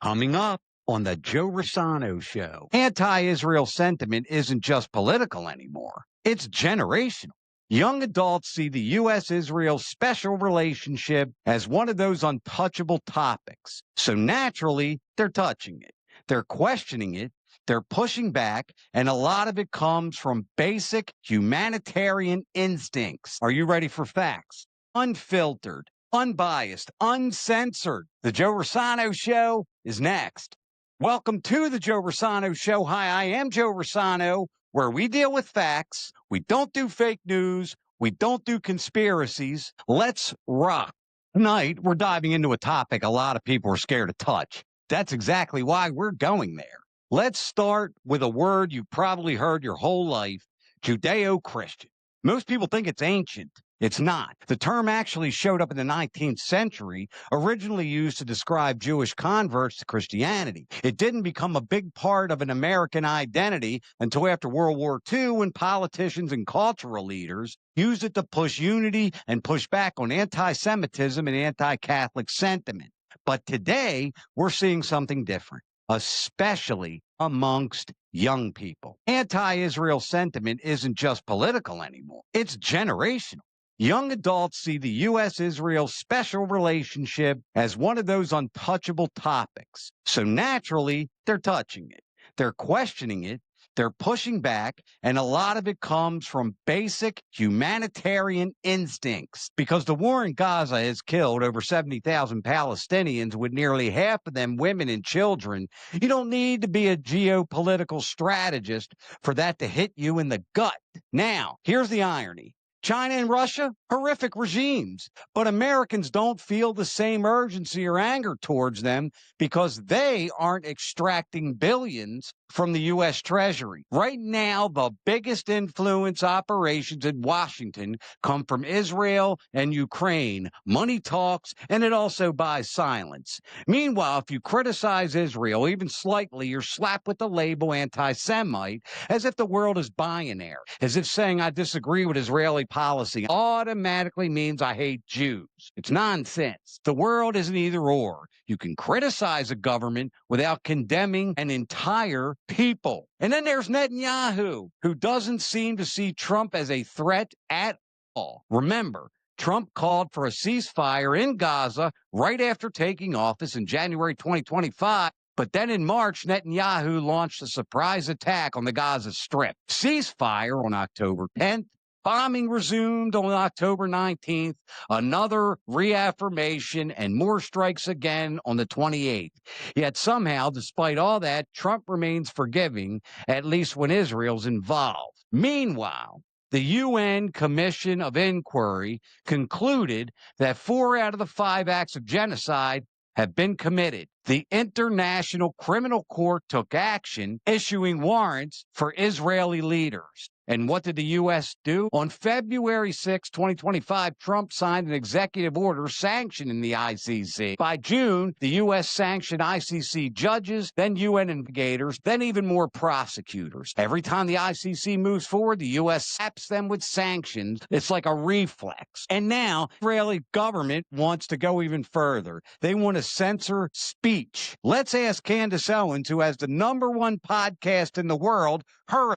Coming up on the Joe Rossano Show, anti-Israel sentiment isn't just political anymore. It's generational. Young adults see the U.S.-Israel special relationship as one of those untouchable topics. So naturally, they're touching it. They're questioning it. They're pushing back, and a lot of it comes from basic humanitarian instincts. Are you ready for facts? Unfiltered, unbiased, uncensored. The Joe Rossano Show is next. Welcome to the Joe Rossano Show. Hi, I am Joe Rossano, where we deal with facts. We don't do fake news. We don't do conspiracies. Let's rock. Tonight, we're diving into a topic a lot of people are scared to touch. That's exactly why we're going there. Let's start with a word you've probably heard your whole life, Judeo-Christian. Most people think it's ancient. It's not. The term actually showed up in the 19th century, originally used to describe Jewish converts to Christianity. It didn't become a big part of an American identity until after World War II, when politicians and cultural leaders used it to push unity and push back on anti-Semitism and anti-Catholic sentiment. But today, we're seeing something different, especially amongst young people. Anti-Israel sentiment isn't just political anymore. It's generational. Young adults see the U.S.-Israel special relationship as one of those untouchable topics. So naturally, they're touching it. They're questioning it. They're pushing back, and a lot of it comes from basic humanitarian instincts. Because the war in Gaza has killed over 70,000 Palestinians, with nearly half of them women and children. You don't need to be a geopolitical strategist for that to hit you in the gut. Now, here's the irony. China and Russia, horrific regimes, but Americans don't feel the same urgency or anger towards them because they aren't extracting billions from the U.S. Treasury. Right now, the biggest influence operations in Washington come from Israel and Ukraine. Money talks, and it also buys silence. Meanwhile, if you criticize Israel even slightly, you're slapped with the label anti-Semite, as if the world is binary, as if saying I disagree with Israeli policy automatically means I hate Jews. It's nonsense. The world is an either or. You can criticize a government without condemning an entire people. And then there's Netanyahu, who doesn't seem to see Trump as a threat at all. Remember, Trump called for a ceasefire in Gaza right after taking office in January 2025. But then in March, Netanyahu launched a surprise attack on the Gaza Strip. Ceasefire on October 10th. Bombing resumed on October 19th, another reaffirmation, and more strikes again on the 28th. Yet somehow, despite all that, Trump remains forgiving, at least when Israel's involved. Meanwhile, the UN Commission of Inquiry concluded that 4 out of the 5 acts of genocide have been committed. The International Criminal Court took action, issuing warrants for Israeli leaders. And what did the U.S. do? On February 6, 2025, Trump signed an executive order sanctioning the ICC. By June, the U.S. sanctioned ICC judges, then UN investigators, then even more prosecutors. Every time the ICC moves forward, the U.S. slaps them with sanctions. It's like a reflex. And now, the Israeli government wants to go even further. They want to censor speech. Let's ask Candace Owens, who has the #1 podcast in the world, her.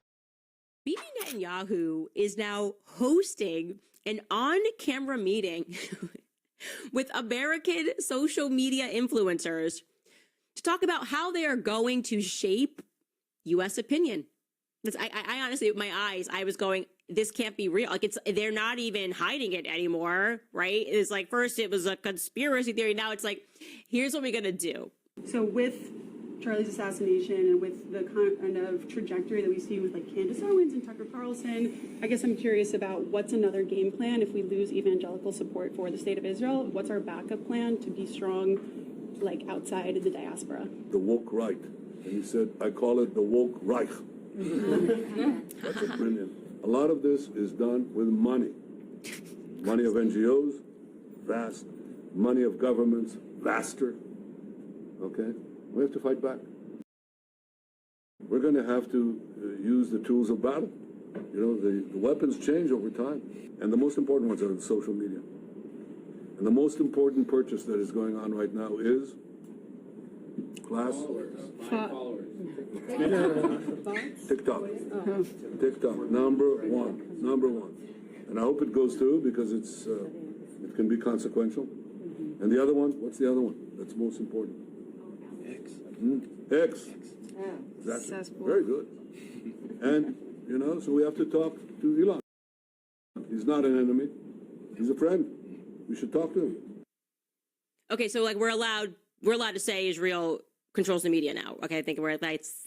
Bibi Netanyahu is now hosting an on-camera meeting with American social media influencers to talk about how they are going to shape U.S. opinion. I honestly, with my eyes, I was going, this can't be real. Like, they're not even hiding it anymore, right? It's like, first it was a conspiracy theory. Now it's like, here's what we're going to do. So with Charlie's assassination and with the kind of trajectory that we see with like Candace Owens and Tucker Carlson, I guess I'm curious about what's another game plan if we lose evangelical support for the state of Israel? What's our backup plan to be strong, like outside of the diaspora? The woke right. And he said, I call it the woke Reich. That's a brilliant. A lot of this is done with money. Money of NGOs, vast. Money of governments, vaster. Okay? We have to fight back. We're going to have to use the tools of battle. You know, the weapons change over time. And the most important ones are in social media. And the most important purchase that is going on right now is Class? Followers. TikTok. TikTok, number one. And I hope it goes through because it can be consequential. And the other one, what's the other one that's most important? X. Exactly. Very good. And, so we have to talk to Elon. He's not an enemy. He's a friend. We should talk to him. Okay, so like we're allowed to say Israel controls the media now. Okay, I think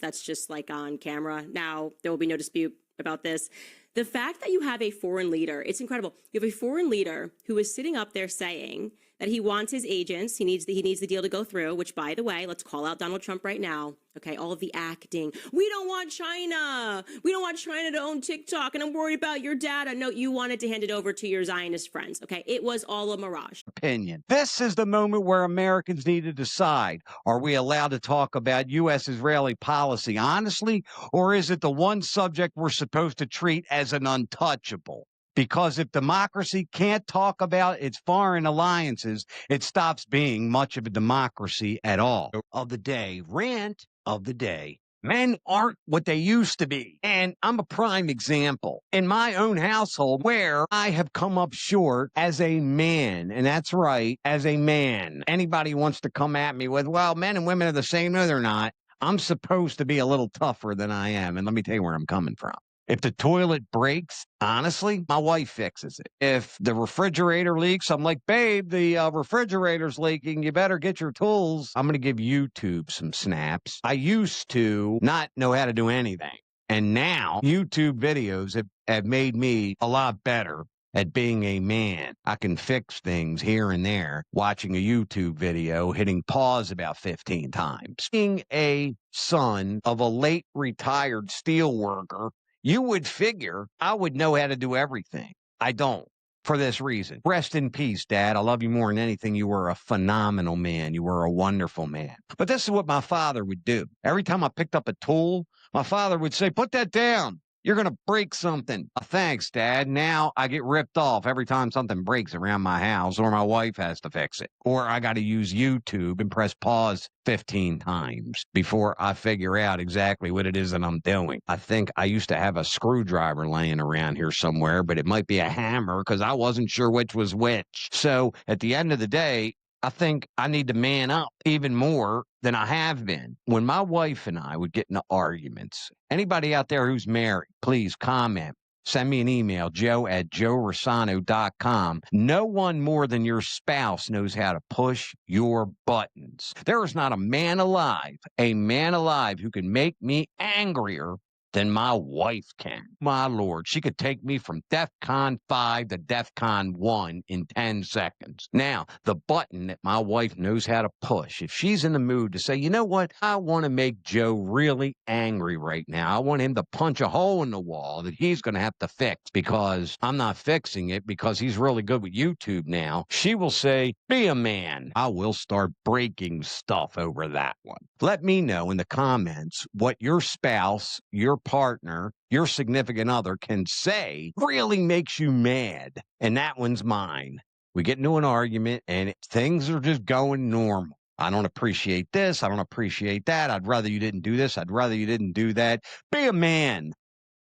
that's just like on camera. Now there will be no dispute about this. The fact that you have a foreign leader, it's incredible. You have a foreign leader who is sitting up there saying that he wants his agents, he needs the deal to go through, which, by the way, let's call out Donald Trump right now. Okay, all of the acting. We don't want China. We don't want China to own TikTok, and I'm worried about your data. No, you wanted to hand it over to your Zionist friends. Okay, it was all a mirage. Opinion. This is the moment where Americans need to decide, are we allowed to talk about U.S.-Israeli policy honestly, or is it the one subject we're supposed to treat as an untouchable? Because if democracy can't talk about its foreign alliances, it stops being much of a democracy at all. Of the day, rant of the day. Men aren't what they used to be. And I'm a prime example in my own household where I have come up short as a man. And that's right, as a man. Anybody wants to come at me with, well, men and women are the same. No, they're not. I'm supposed to be a little tougher than I am. And let me tell you where I'm coming from. If the toilet breaks, honestly, my wife fixes it. If the refrigerator leaks, I'm like, babe, the refrigerator's leaking. You better get your tools. I'm going to give YouTube some snaps. I used to not know how to do anything. And now YouTube videos have made me a lot better at being a man. I can fix things here and there, watching a YouTube video, hitting pause about 15 times. Being a son of a late retired steel worker, you would figure I would know how to do everything. I don't, for this reason. Rest in peace, Dad. I love you more than anything. You were a phenomenal man. You were a wonderful man. But this is what my father would do. Every time I picked up a tool, my father would say, put that down. You're going to break something. Thanks, Dad. Now I get ripped off every time something breaks around my house or my wife has to fix it. Or I got to use YouTube and press pause 15 times before I figure out exactly what it is that I'm doing. I think I used to have a screwdriver laying around here somewhere, but it might be a hammer because I wasn't sure which was which. So at the end of the day, I think I need to man up even more than I have been. When my wife and I would get into arguments, anybody out there who's married, please comment. Send me an email, joe@joerossano.com. No one more than your spouse knows how to push your buttons. There is not a man alive who can make me angrier than my wife can. My Lord, she could take me from DEFCON 5 to DEFCON 1 in 10 seconds. Now, the button that my wife knows how to push, if she's in the mood to say, you know what, I want to make Joe really angry right now. I want him to punch a hole in the wall that he's going to have to fix because I'm not fixing it because he's really good with YouTube now. She will say, be a man. I will start breaking stuff over that one. Let me know in the comments what your spouse, your partner, your significant other can say really makes you mad. And that one's mine. We get into an argument and things are just going normal. I don't appreciate this. I don't appreciate that. I'd rather you didn't do this. I'd rather you didn't do that. Be a man.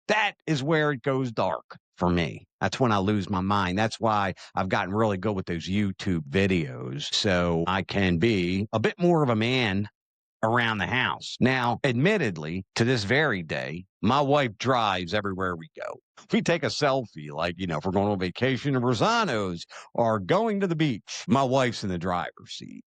That is where it goes dark for me. That's when I lose my mind. That's why I've gotten really good with those YouTube videos. So I can be a bit more of a man around the house. Now, admittedly, to this very day, my wife drives everywhere we go. We take a selfie, like, if we're going on vacation to Rossano's or going to the beach, my wife's in the driver's seat.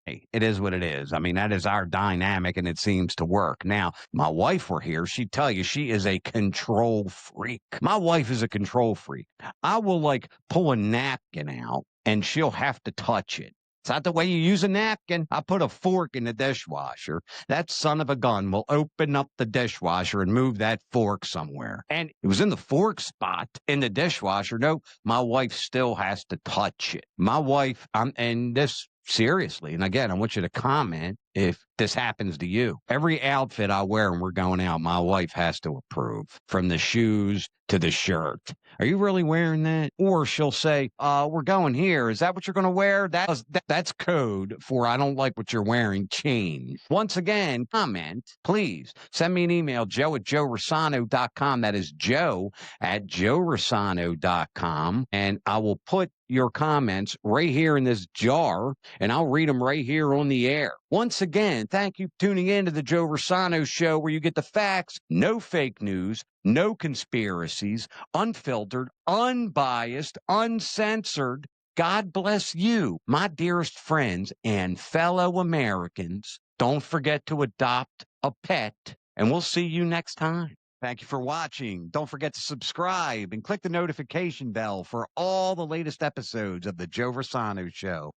Hey, it is what it is. I mean, that is our dynamic, and it seems to work. Now, my wife were here, she'd tell you she is a control freak. My wife is a control freak. I will, pull a napkin out, and she'll have to touch it. It's not the way you use a napkin. I put a fork in the dishwasher. That son of a gun will open up the dishwasher and move that fork somewhere. And it was in the fork spot in the dishwasher. No, my wife still has to touch it. My wife, and this seriously, and again, I want you to comment if this happens to you. Every outfit I wear when we're going out, my wife has to approve, from the shoes to the shirt. Are you really wearing that? Or she'll say, we're going here. Is that what you're going to wear? That's code for I don't like what you're wearing. Change. Once again, comment, please. Send me an email, joe@joerossano.com. That is joe@joerossano.com. And I will put your comments right here in this jar, and I'll read them right here on the air. Once again, thank you for tuning in to the Joe Rossano Show, where you get the facts, no fake news, no conspiracies, unfiltered, unbiased, uncensored. God bless you, my dearest friends and fellow Americans. Don't forget to adopt a pet, and we'll see you next time. Thank you for watching. Don't forget to subscribe and click the notification bell for all the latest episodes of The Joe Rossano Show.